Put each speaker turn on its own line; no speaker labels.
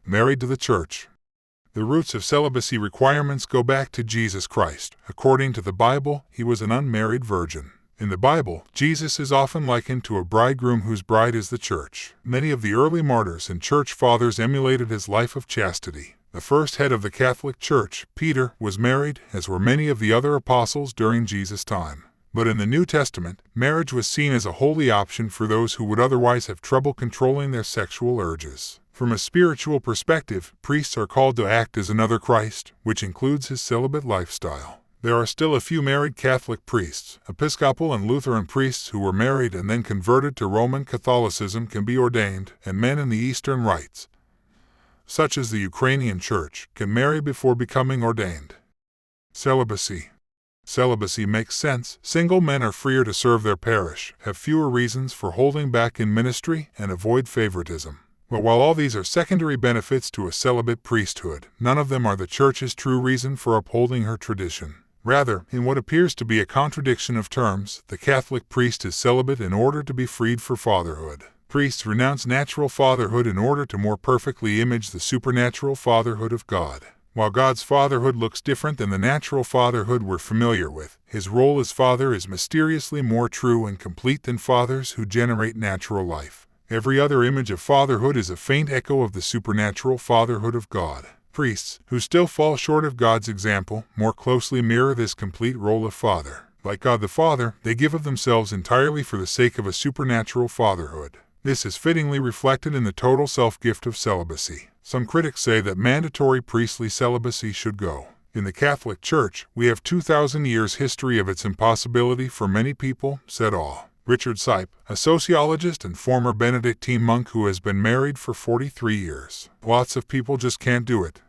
Married to the church. The roots of celibacy requirements go back to Jesus Christ. According to the Bible, he was an unmarried virgin. In the Bible, Jesus is often likened to a bridegroom whose bride is the church. Many of the early martyrs and church fathers emulated his life of chastity. The first head of the Catholic Church, Peter, was married, as were many of the other apostles during Jesus' time. But in the New Testament, marriage was seen as a holy option for those who would otherwise have trouble controlling their sexual urges. From a spiritual perspective, priests are called to act as another Christ, which includes his celibate lifestyle. There are still a few married Catholic priests. Episcopal and Lutheran priests who were married and then converted to Roman Catholicism can be ordained, and men in the Eastern rites, such as the Ukrainian Church, can marry before becoming ordained. Celibacy. Celibacy makes sense. Single men are freer to serve their parish, have fewer reasons for holding back in ministry, and avoid favoritism. But while all these are secondary benefits to a celibate priesthood, none of them are the Church's true reason for upholding her tradition. Rather, in what appears to be a contradiction of terms, the Catholic priest is celibate in order to be freed for fatherhood. Priests renounce natural fatherhood in order to more perfectly image the supernatural fatherhood of God. While God's fatherhood looks different than the natural fatherhood we're familiar with, his role as father is mysteriously more true and complete than fathers who generate natural life. Every other image of fatherhood is a faint echo of the supernatural fatherhood of God. Priests, who still fall short of God's example, more closely mirror this complete role of father. Like God the Father, they give of themselves entirely for the sake of a supernatural fatherhood. This is fittingly reflected in the total self-gift of celibacy. Some critics say that mandatory priestly celibacy should go. In the Catholic Church, we have 2,000 years history of its impossibility for many people, said all. Richard Sipe, a sociologist and former Benedictine monk who has been married for 43 years. Lots of people just can't do it.